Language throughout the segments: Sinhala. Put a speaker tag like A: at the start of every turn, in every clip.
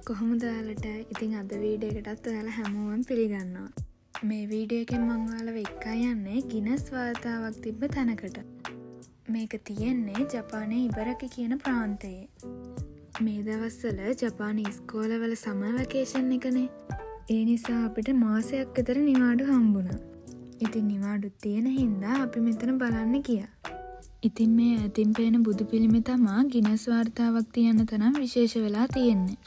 A: කොහොමද ඔයාලට? ඉතින් අද වීඩියෝ එකටත් ඔයාලා හැමෝම පිළිගන්නවා. මේ වීඩියෝ එකෙන් මම ඔයාලව එක්කන් යන්නේ ගිනස් වාර්තාවක් තිබ්බ තැනකට. මේක තියෙන්නේ ජපානයේ ඉබරකි කියන ප්‍රාන්තයේ. මේ දවස්වල ජපානයේ ඉස්කෝලවල සමර් වෙකේෂන් එකනේ. ඒ නිසා අපිට මාසයක් විතර නිවාඩු හම්බුණා. ඉතින් නිවාඩු තියෙන හින්දා අපි මෙතන බලන්න ගියා. ඉතින් මේ ඇතින් පේන බුදු පිළිමේ තමා ගිනස් වාර්තාවක් තියන්න තරම් විශේෂ වෙලා තියෙන්නේ.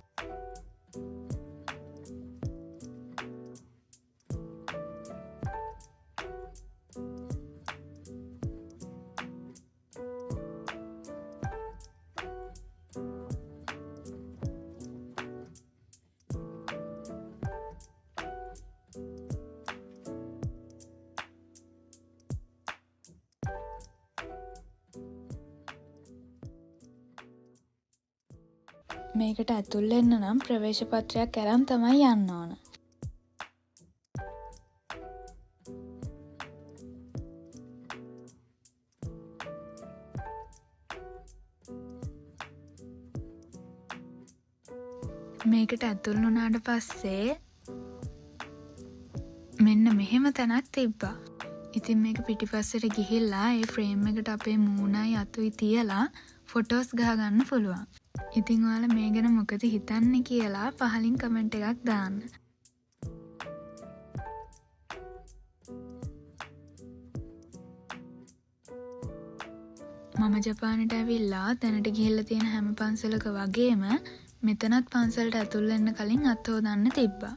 A: මේකට ඇතුල් වෙන්න නම් ප්‍රවේශ පත්‍රයක් අරන් තමයි යන්න ඕන. මේකට ඇතුල් වුණාට පස්සේ මෙන්න මෙහෙම තැනක් තිබ්බා. ඉතින් මේක පිටිපස්සට ගිහිල්ලා ඒ ෆ්‍රේම් එකට අපේ මූණයි අතුයි තියලා ෆොටෝස් ගහගන්න පුළුවන්. ඉතින් ඔයාලා මේ ගැන මොකද හිතන්නේ කියලා පහලින් කමෙන්ට් එකක් දාන්න. මම ජපානට ඇවිල්ලා දැනට ගිහිල්ලා තියෙන හැම පන්සලක වගේම මෙතනත් පන්සලට ඇතුල් වෙන්න කලින් අත් හොදන්න තිබ්බා.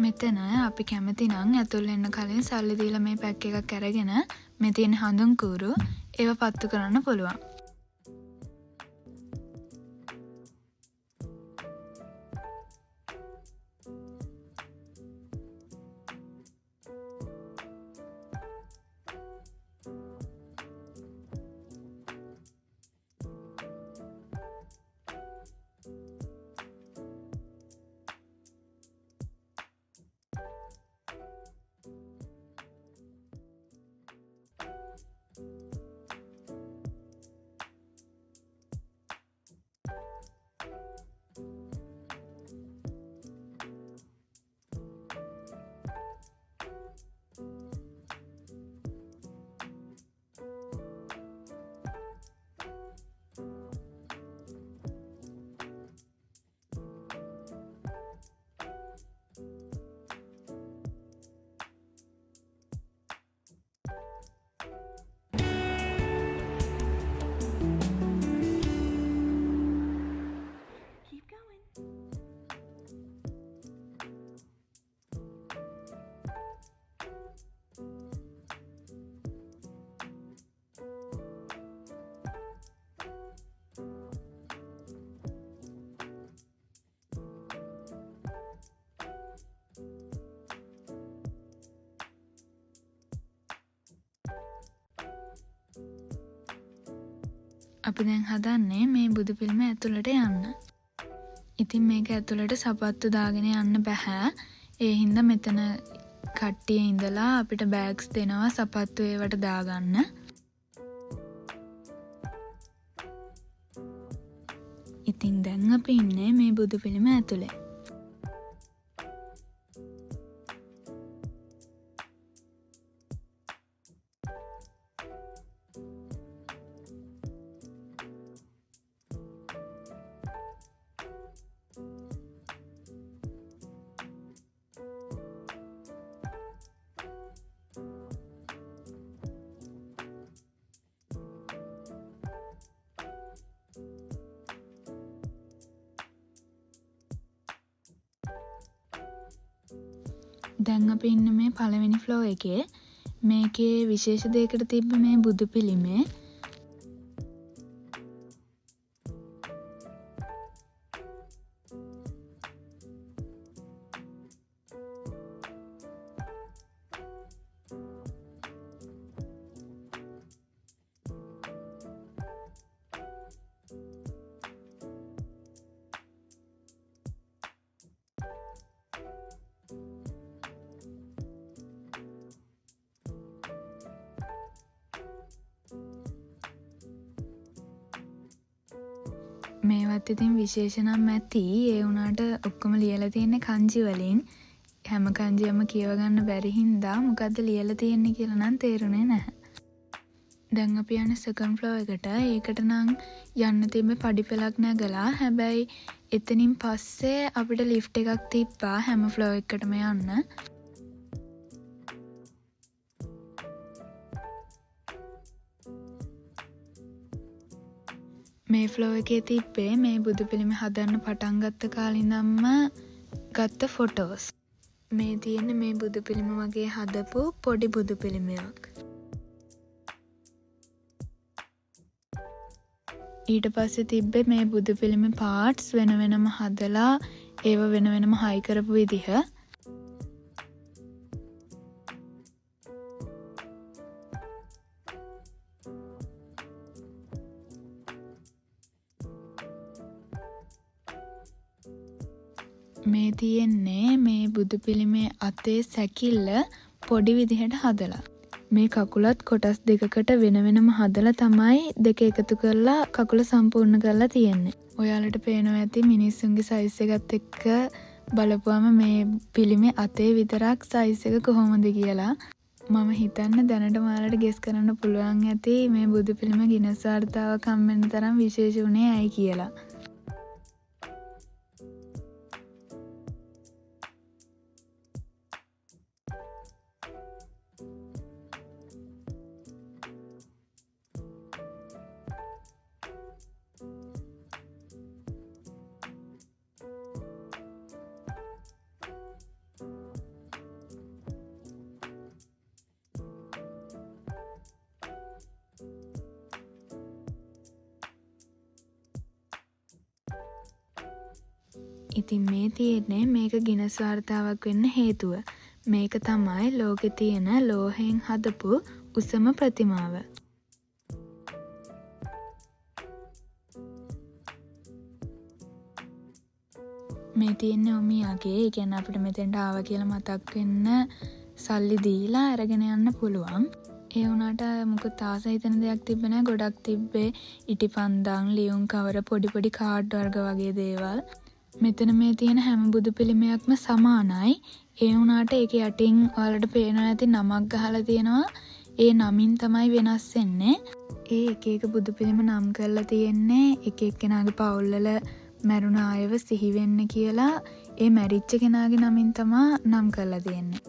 A: මෙතන අපි කැමති නම් ඇතුල් වෙන්න කලින් සල්ලි දීලා මේ පැක් එකක් අරගෙන මේ තියෙන හඳුන් කූරු ඒව පත්තු කරන්න පුළුවන්. අපි දැන් හදන්නේ මේ බුදු පිළිම ඇතුළට යන්න. ඉතින් මේක ඇතුළට සපත්තු දාගෙන යන්න බෑ. ඒ හින්දා මෙතන කට්ටිය ඉඳලා අපිට බෑග්ස් දෙනවා සපත්තු ඒවට දාගන්න. ඉතින් දැන් අපි ඉන්නේ මේ බුදු පිළිම ඇතුලේ. දැන් අපි ඉන්න මේ පළවෙනි ෆ්ලෝ එකේ. මේකේ විශේෂ දෙයකට තිබ්බ මේ බුදු පිළිමේ මේවත් ඉතින් විශේෂ නම් ඇති. ඒ වුණාට ඔක්කොම ලියලා තියෙන්නේ kanji වලින්. හැම kanjiයම කියව ගන්න බැරි හින්දා මොකද්ද ලියලා තියෙන්නේ කියලා නම් තේරුනේ නැහැ. දැන් අපි යන්නේ second floor එකට. ඒකට නම් යන්න තිබ්බේ පඩිපෙළක් නැගලා. හැබැයි එතනින් පස්සේ අපිට lift එකක් තිබ්බා හැම floor එකකටම යන්න. මේ ෆ්ලෝ එකේ තිබ්බේ මේ බුදු පිළිම හදන්න පටන් ගත්ත කාලේ ඉඳන්ම ගත්ත ෆොටෝස්. මේ තියෙන්නේ මේ බුදු පිළිම වගේ හදපු පොඩි බුදු පිළිමයක්. ඊට පස්සේ තිබ්බේ මේ බුදු පිළිම පාර්ට්ස් වෙන වෙනම හදලා ඒව වෙන වෙනම හයි කරපු විදිහ. මේ තියෙන්නේ මේ බුදු පිළිමේ අතේ සැකිල්ල පොඩි විදිහට හදලා. මේ කකුලත් කොටස් දෙකකට වෙන වෙනම හදලා තමයි දෙක එකතු කරලා කකුල සම්පූර්ණ කරලා තියෙන්නේ. ඔයාලට පේනවා ඇති මිනිස්සුන්ගේ සයිස් එකත් එක්ක බලපුවම මේ පිළිමේ අතේ විතරක් සයිස් එක කොහොමද කියලා. මම හිතන්න දැනට ඔයාලට ගෙස් කරන්න පුළුවන් ඇති මේ බුදු පිළිම ගිනස් වාර්තාවක් හම්බෙන්න තරම් විශේෂ උනේ ඇයි කියලා. ඉතින් මේ තියෙන්නේ මේක ගිනස් වාර්තාවක් වෙන්න හේතුව. මේක තමයි ලෝකේ තියෙන ලෝහයෙන් හදපු උසම ප්‍රතිමාව. මේ තියෙන්නේ ඔමියාගේ. ඒ කියන්නේ අපිට මෙතෙන්ට ආවා කියලා මතක් වෙන්න සල්ලි දීලා අරගෙන යන්න පුළුවන්. ඒ වුණාට මොකද තාස හිතන දෙයක් තිබ්බේ නැහැ. ගොඩක් තිබ්බේ ඉටිපන්දම්, ලියුම් කවර, පොඩි පොඩි කාඩ් වර්ග වගේ දේවල්. මෙතන මේ තියෙන හැම බුදු පිළිමයක්ම සමානයි. ඒ වුණාට ඒක යටින් ඔයාලට පේනවා ඇති නමක් ගහලා තියෙනවා. ඒ නමින් තමයි වෙනස් වෙන්නේ. ඒ එක එක බුදු පිළිම නම් කරලා තියෙන්නේ එක එක්කෙනාගේ පවුල්වල මැරුණ අයව සිහි වෙන්න කියලා. ඒ මැරිච්ච කෙනාගේ නමින් තමයි නම් කරලා තියෙන්නේ.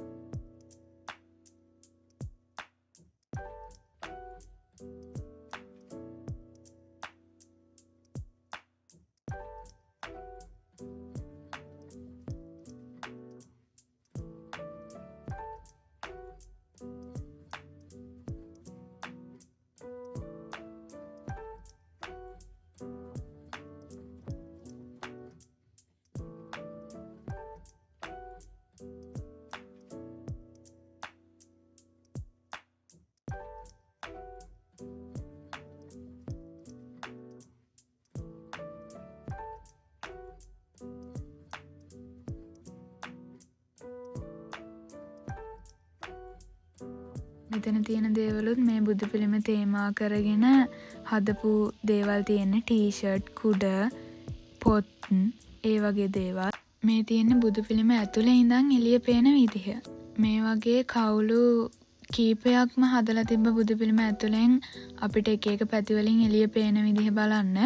A: මෙතන තියෙන දේවලුත් මේ බුදු පිළිම තේමා කරගෙන හදපු දේවල් තියෙන්නේ. ටී-ෂර්ට්, කුඩ, පොත්, ඒ වගේ දේවල්. මේ තියෙන්නේ බුදු පිළිම ඇතුලේ ඉඳන් එළිය පේන විදිහ. මේ වගේ කවුළු කීපයක්ම හදලා තිබ්බ බුදු පිළිම ඇතුලෙන් අපිට එක එක පැති වලින් එළිය පේන විදිහ බලන්න.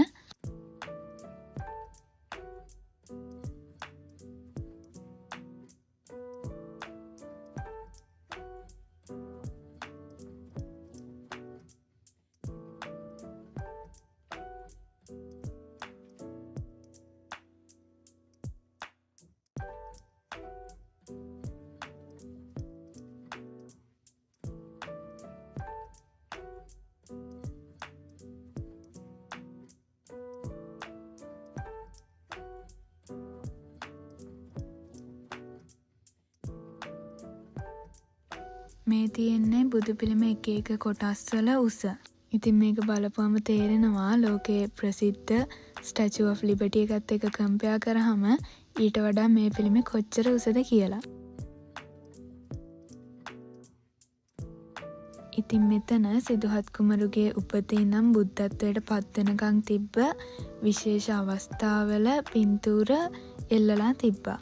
A: මේ තියෙන්නේ බුදු පිළිම එක එක කොටස් වල උස. ඉතින් මේක බලපුවම තේරෙනවා ලෝකයේ ප්‍රසිද්ධ ස්ටැචු ඔෆ් ලිබර්ටි එකත් එක්ක කම්පෙයාර් කරාම ඊට වඩා මේ පිළිමේ කොච්චර උසද කියලා. ඉතින් මෙතන සිදුහත් කුමරුගේ උපතේ ඉඳන් බුද්ධත්වයට පත් වෙනකන් තිබ්බ විශේෂ අවස්ථාවල පින්තූර එල්ලලා තිබ්බා.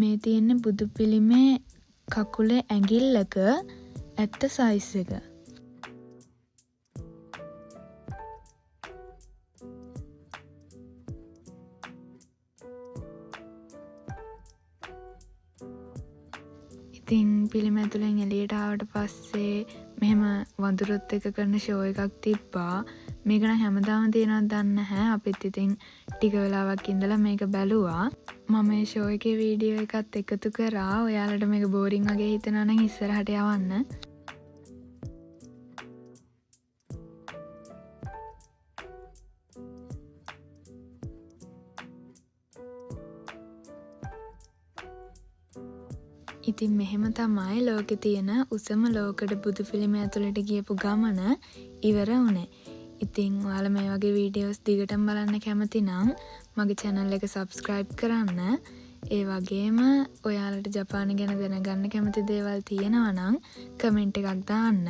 A: මේ තියෙන්නේ බුදු පිළිමේ කකුලේ ඇඟිල්ලක ඇත්ත සයිස් එක. ඉතින් පිළිම ඇතුලෙන් එළියට ආවට පස්සේ මෙහෙම වඳුරොත් එක කරන ෂෝ එකක් තිබ්බා. මේක නම් හැමදාම තියෙනවද දන්නේ නැහැ. අපිත් ඉතින් ටික වෙලාවක් ඉඳලා මේක බැලුවා. මම මේ ෂෝ එකේ වීඩියෝ එකත් එකතු කරා. ඔයාලට මේක බෝරින් වගේ හිතෙනවා නම් ඉස්සරහට යවන්න. ඉතින් මෙහෙම තමයි ලෝකේ තියෙන උසම ලෝකඩ බුදු පිළිම ඇතුළට ගියපු ගමන ඉවර වුණේ. ඉතින් ඔයාලා මේ වගේ වීඩියෝස් දිගටම බලන්න කැමති නම් මගේ channel එක subscribe කරන්න. ඒ වගේම ඔයාලට ජපාන ගැන දැනගන්න කැමති දේවල් තියෙනවා නම් comment එකක් දාන්න.